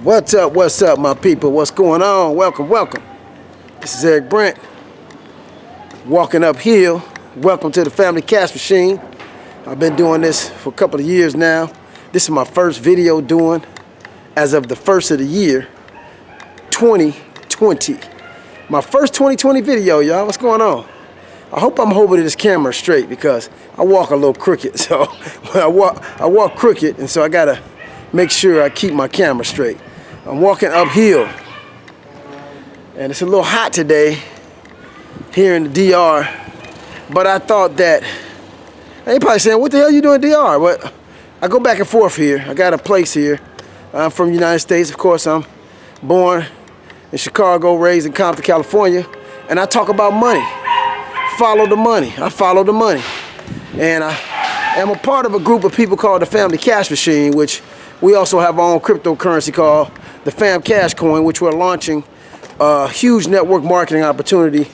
What's up, my people? What's going on? Welcome. This is Eric Brent, walking uphill. Welcome to the Family Cash Machine. I've been doing this for a couple of years now. This is my first video doing as of the first of the year, 2020. My first 2020 video, y'all. What's going on? I hope I'm holding this camera straight because I walk a little crooked. So when I walk crooked, and so I gotta make sure I keep my camera straight. I'm walking uphill, and it's a little hot today here in the DR, but I thought that, they probably saying, what the hell you doing in DR? Well, I go back and forth here. I got a place here. I'm from the United States, of course. I'm born in Chicago, raised in Compton, California, and I talk about money. Follow the money. I follow the money. And I am a part of a group of people called the Family Cash Machine, which we also have our own cryptocurrency called the Fam Cash Coin, which we're launching a huge network marketing opportunity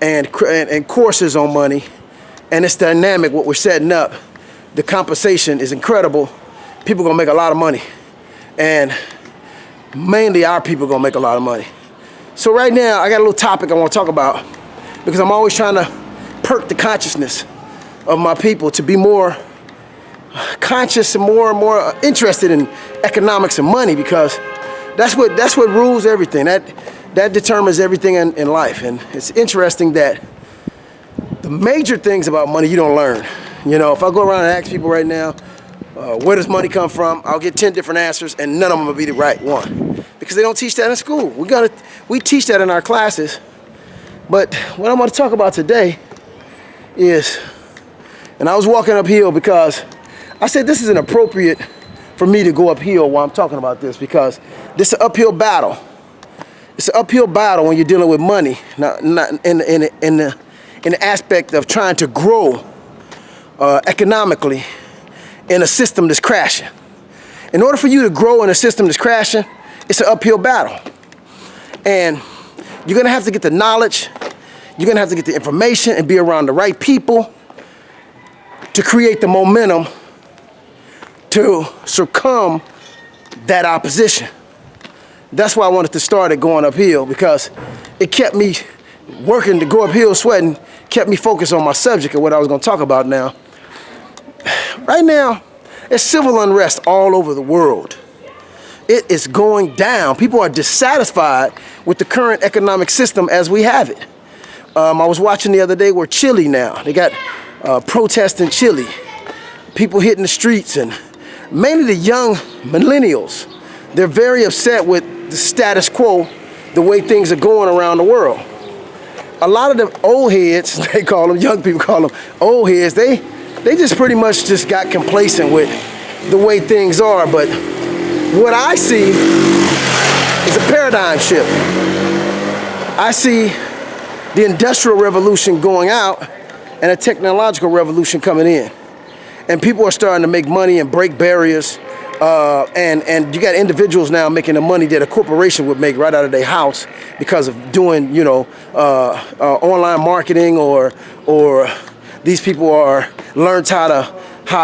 and courses on money. And it's dynamic what we're setting up. The compensation is incredible. People gonna make a lot of money. And mainly our people gonna make a lot of money. So right now, I got a little topic I wanna talk about because I'm always trying to perk the consciousness of my people to be more conscious and more interested in economics and money, because that's what rules everything. That determines everything in life. And it's interesting that the major things about money you don't learn. You know, if I go around and ask people right now, where does money come from? I'll get 10 different answers, and none of them will be the right one, because they don't teach that in school. We teach that in our classes. But what I'm going to talk about today is, and I was walking uphill because I said this is inappropriate for me to go uphill while I'm talking about this, because this is an uphill battle. It's an uphill battle when you're dealing with money, not in the aspect of trying to grow economically in a system that's crashing. In order for you to grow in a system that's crashing, it's an uphill battle. And you're gonna have to get the knowledge, you're gonna have to get the information and be around the right people to create the momentum to succumb that opposition. That's why I wanted to start it going uphill, because it kept me working to go uphill, sweating, kept me focused on my subject of what I was gonna talk about now. Right now, there's civil unrest all over the world. It is going down. People are dissatisfied with the current economic system as we have it. I was watching the other day where Chile now, they got protests in Chile, people hitting the streets, and mainly the young millennials. They're very upset with the status quo, the way things are going around the world. A lot of the old heads, they call them, young people call them old heads, they just pretty much just got complacent with the way things are. But what I see is a paradigm shift. I see the Industrial Revolution going out and a technological revolution coming in. And people are starting to make money and break barriers. And you got individuals now making the money that a corporation would make right out of their house because of doing, online marketing, or these people are learned how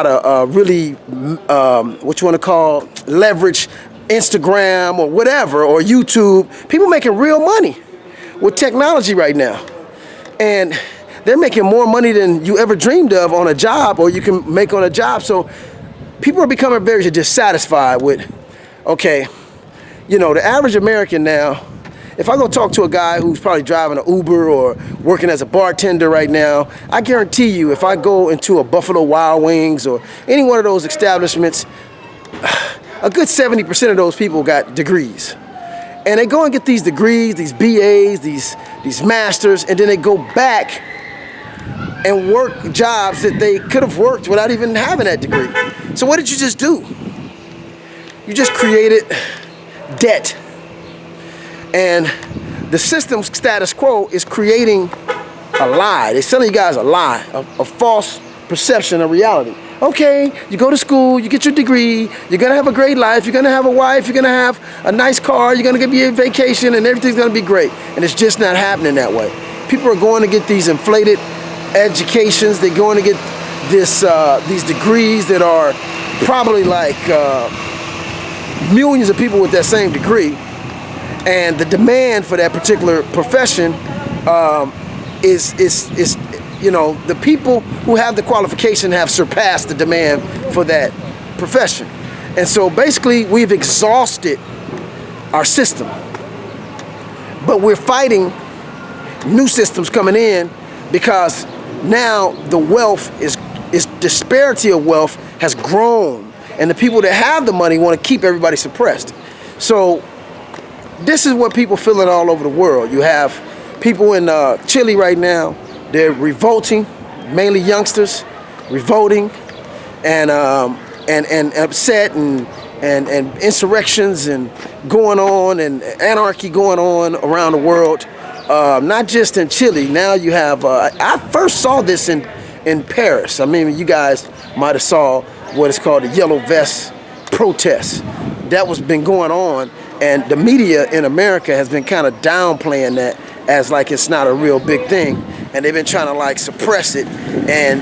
to really what you want to call leverage Instagram or whatever, or YouTube. People making real money with technology right now, and they're making more money than you ever dreamed of on a job, or you can make on a job. So people are becoming very dissatisfied with, okay, the average American now, if I go talk to a guy who's probably driving an Uber or working as a bartender right now, I guarantee you, if I go into a Buffalo Wild Wings or any one of those establishments, a good 70% of those people got degrees. And they go and get these degrees, these BAs, these masters, and then they go back and work jobs that they could have worked without even having that degree. So what did you just do? You just created debt. And the system's status quo is creating a lie. They're selling you guys a lie, a false perception of reality. Okay, you go to school, you get your degree, you're gonna have a great life, you're gonna have a wife, you're gonna have a nice car, you're gonna be on vacation, and everything's gonna be great. And it's just not happening that way. People are going to get these inflated educations. They're going to get these degrees that are probably like millions of people with that same degree, and the demand for that particular profession is the people who have the qualification have surpassed the demand for that profession. And so basically we've exhausted our system, but we're fighting new systems coming in because now the wealth is disparity of wealth has grown, and the people that have the money want to keep everybody suppressed. So this is what people feeling all over the world. You have people in Chile right now. They're revolting, mainly youngsters, revolting and upset and insurrections and going on and anarchy going on around the world. Not just in Chile. Now you have. I first saw this in Paris. I mean, you guys might have saw what is called the Yellow Vest protests. That was been going on, and the media in America has been kind of downplaying that as like it's not a real big thing, and they've been trying to like suppress it. And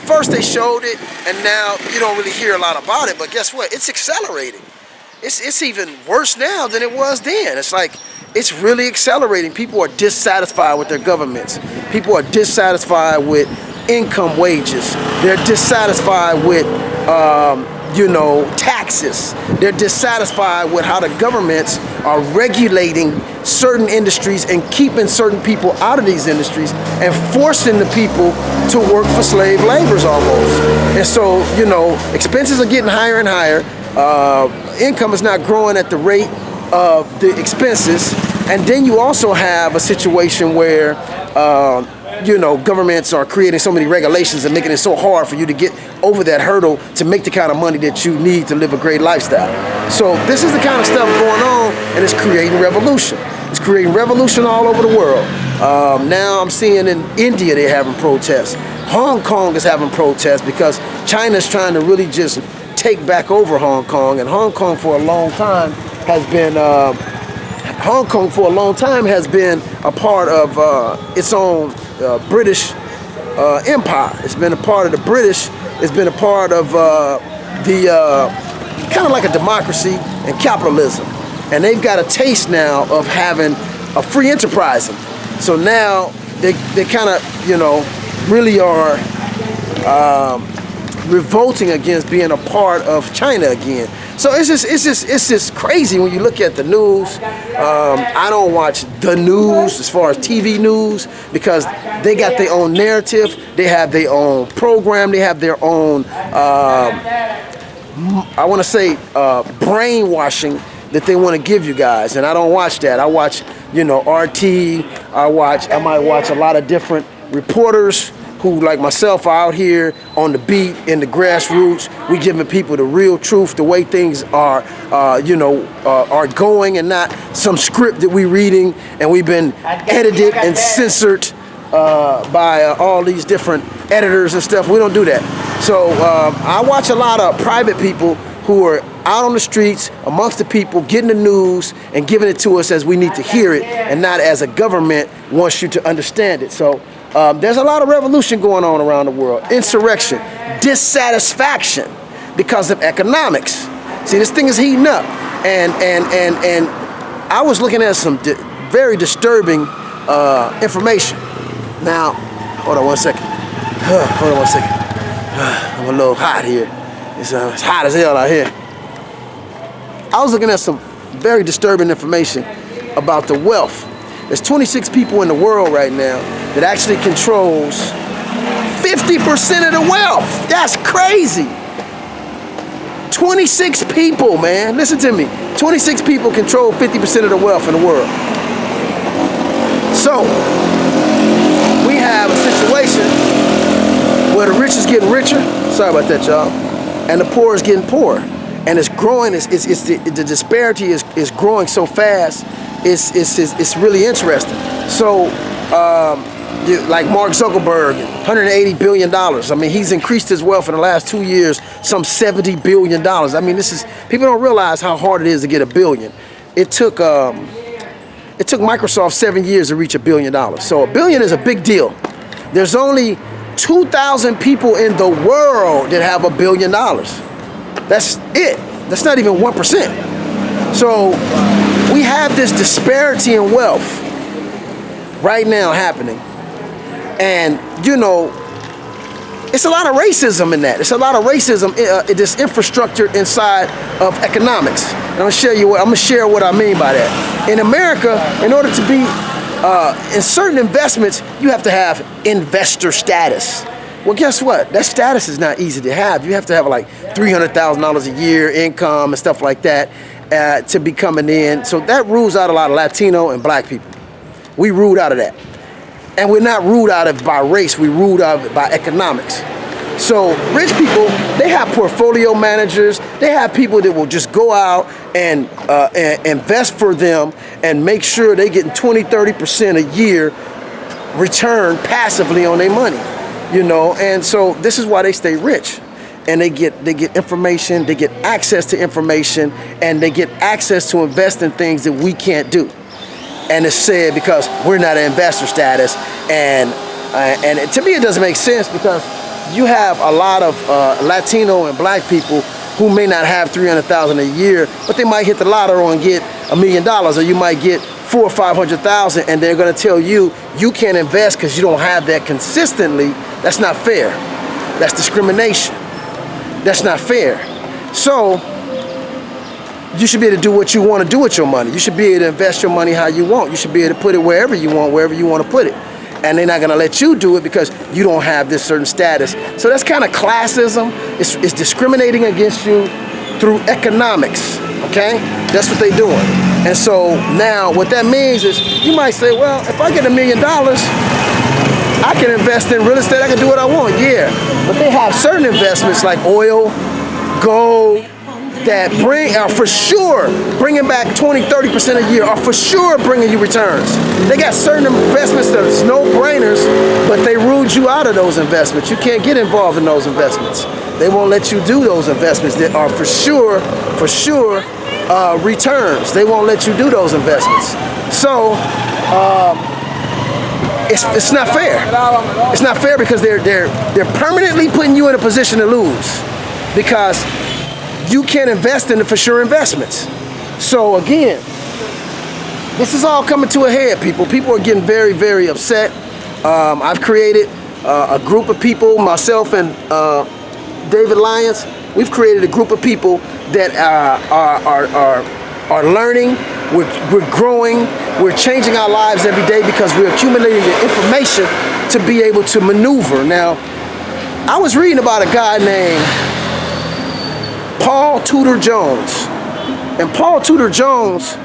first they showed it, and now you don't really hear a lot about it. But guess what? It's accelerating. It's even worse now than it was then. It's like it's really accelerating. People are dissatisfied with their governments. People are dissatisfied with income wages. They're dissatisfied with taxes. They're dissatisfied with how the governments are regulating certain industries and keeping certain people out of these industries and forcing the people to work for slave labors almost. And so, expenses are getting higher and higher. Income is not growing at the rate of the expenses. And then you also have a situation where governments are creating so many regulations and making it so hard for you to get over that hurdle to make the kind of money that you need to live a great lifestyle. So this is the kind of stuff going on, and it's creating revolution. It's creating revolution all over the world. Now I'm seeing in India they're having protests. Hong Kong is having protests because China's trying to really just take back over Hong Kong, and Hong Kong for a long time has been a part of its own British empire. It's been a part of the British. It's been a part of kind of like a democracy and capitalism. And they've got a taste now of having a free enterprising. So now they kind of, really are revolting against being a part of China again. So it's just crazy when you look at the news. I don't watch the news as far as TV news because they got their own narrative. They have their own program. They have their own, brainwashing that they want to give you guys. And I don't watch that. I watch, RT. I might watch a lot of different reporters who, like myself, are out here on the beat, in the grassroots. We giving people the real truth, the way things are going, and not some script that we reading and we've been edited and censored by all these different editors and stuff. We don't do that. So I watch a lot of private people who are out on the streets amongst the people, getting the news and giving it to us as we need to hear it, and not as a government wants you to understand it. So there's a lot of revolution going on around the world. Insurrection, dissatisfaction because of economics. See, this thing is heating up, and I was looking at some very disturbing information. Now, hold on one second. I'm a little hot here. It's hot as hell out here. I was looking at some very disturbing information about the wealth. There's 26 people in the world right now that actually controls 50% of the wealth. That's crazy. 26 people, man. Listen to me. 26 people control 50% of the wealth in the world. So, we have a situation where the rich is getting richer. Sorry about that, y'all. And the poor is getting poorer. And it's growing. The disparity is growing so fast. It's really interesting. So, like Mark Zuckerberg, $180 billion. I mean, he's increased his wealth in the last 2 years, some $70 billion. I mean, people don't realize how hard it is to get $1 billion. It took Microsoft 7 years to reach $1 billion. So $1 billion is a big deal. There's only 2,000 people in the world that have $1 billion. That's it. That's not even 1%. So we have this disparity in wealth right now happening. And, you know, it's a lot of racism in that. It's a lot of racism in this infrastructure inside of economics. And I'm gonna share what I mean by that. In America, in order to be in certain investments, you have to have investor status. Well, guess what? That status is not easy to have. You have to have like $300,000 a year income and stuff like that to be coming in. So that rules out a lot of Latino and black people. We ruled out of that. And we're not ruled out of it by race, we ruled out of it by economics. So rich people, they have portfolio managers, they have people that will just go out and invest for them and make sure they're getting 20-30% a year return passively on their money, you know. And so this is why they stay rich. And they get information, they get access to information, and they get access to invest in things that we can't do. And it's said because we're not an investor status, and to me it doesn't make sense, because you have a lot of Latino and black people who may not have $300,000 a year, but they might hit the lotto and get $1 million, or you might get $400,000 or $500,000, and they're going to tell you you can't invest because you don't have that consistently. That's not fair. That's discrimination. That's not fair. So you should be able to do what you want to do with your money. You should be able to invest your money how you want. You should be able to put it wherever you want to put it. And they're not going to let you do it because you don't have this certain status. So that's kind of classism. It's discriminating against you through economics, okay? That's what they're doing. And so now what that means is you might say, well, if I get $1 million, I can invest in real estate. I can do what I want, yeah. But they have certain investments like oil, gold, that are for sure bringing back 20-30% a year, are for sure bringing you returns. They got certain investments that's no-brainers, but they ruled you out of those investments. You can't get involved in those investments. They won't let you do those investments that are for sure returns. They won't let you do those investments. So it's not fair. It's not fair because they're permanently putting you in a position to lose, because you can't invest in the for sure investments. So again, this is all coming to a head, people. People are getting very, very upset. I've created a group of people, myself and David Lyons. We've created a group of people that are learning. We're growing. We're changing our lives every day because we're accumulating the information to be able to maneuver. Now, I was reading about a guy named Paul Tudor Jones. And Paul Tudor Jones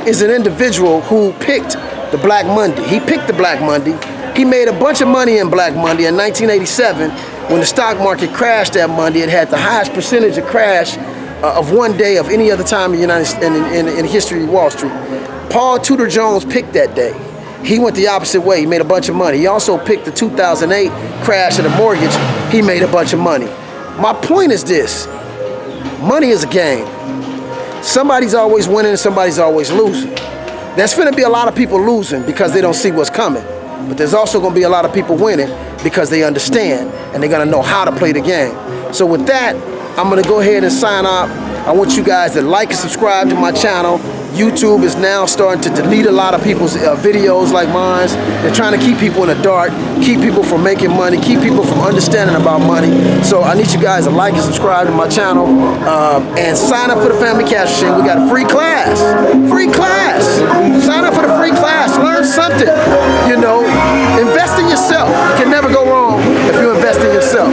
is an individual who picked the Black Monday. He picked the Black Monday. He made a bunch of money in Black Monday in 1987 when the stock market crashed that Monday. It had the highest percentage of crash of one day of any other time in the history of Wall Street. Paul Tudor Jones picked that day. He went the opposite way. He made a bunch of money. He also picked the 2008 crash of the mortgage. He made a bunch of money. My point is this. Money is a game. Somebody's always winning and somebody's always losing. There's going to be a lot of people losing because they don't see what's coming. But there's also going to be a lot of people winning because they understand and they're going to know how to play the game. So with that, I'm going to go ahead and sign off. I want you guys to like and subscribe to my channel. YouTube is now starting to delete a lot of people's videos like mine. They're trying to keep people in the dark, keep people from making money, keep people from understanding about money. So I need you guys to like and subscribe to my channel and sign up for the Family Cash Machine. We got a free class. Free class. Sign up for the free class. Learn something. You know, invest in yourself. You can never go wrong if you invest in yourself.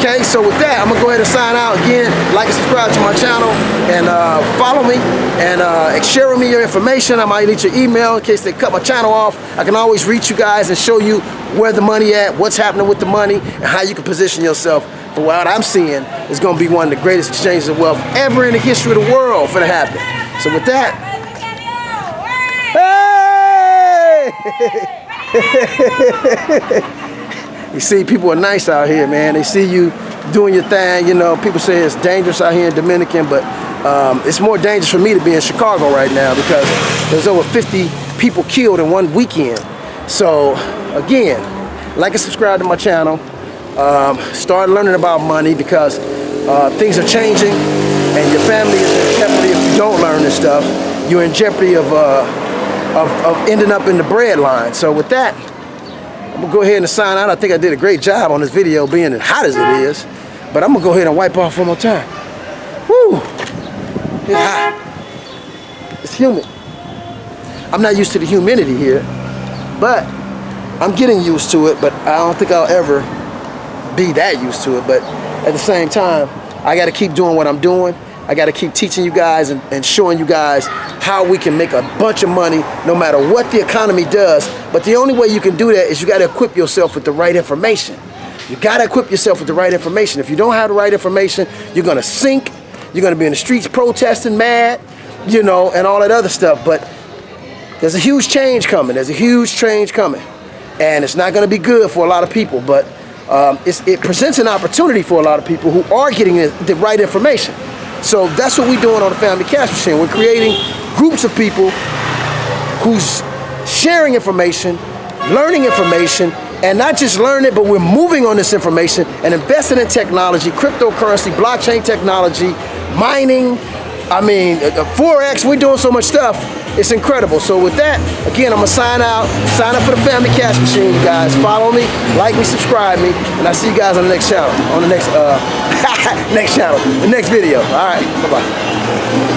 Okay, so with that, I'm going to go ahead and sign out. Again, like and subscribe to my channel and follow me and share with me your information. I might need your email in case they cut my channel off. I can always reach you guys and show you where the money at, what's happening with the money, and how you can position yourself for what I'm seeing is going to be one of the greatest exchanges of wealth ever in the history of the world for to happen. So with that, hey! You see, people are nice out here, man. They see you doing your thing. You know, people say it's dangerous out here in Dominican, but it's more dangerous for me to be in Chicago right now because there's over 50 people killed in one weekend. So again, like and subscribe to my channel. Start learning about money because things are changing and your family is in jeopardy if you don't learn and stuff, you're in jeopardy of ending up in the bread line. So with that, I'm gonna go ahead and sign out. I think I did a great job on this video being as hot as it is, but I'm gonna go ahead and wipe off one more time. Woo! It's hot. It's humid. I'm not used to the humidity here, but I'm getting used to it, but I don't think I'll ever be that used to it. But at the same time, I gotta keep doing what I'm doing. I gotta keep teaching you guys and showing you guys how we can make a bunch of money no matter what the economy does. But the only way you can do that is you gotta equip yourself with the right information. You gotta equip yourself with the right information. If you don't have the right information, you're gonna sink. You're gonna be in the streets protesting, mad, you know, and all that other stuff. But there's a huge change coming. There's a huge change coming. And it's not gonna be good for a lot of people, but it presents an opportunity for a lot of people who are getting the right information. So that's what we're doing on the Family Cash Machine. We're creating groups of people who's sharing information, learning information, and not just learning it, but we're moving on this information and investing in technology, cryptocurrency, blockchain technology, mining, I mean, Forex. We're doing so much stuff. It's incredible. So with that, again, I'm gonna sign out. Sign up for the Family Cash Machine, you guys. Follow me, like me, subscribe me, and I'll see you guys on the next channel, on the next next channel, the next video. All right, bye-bye.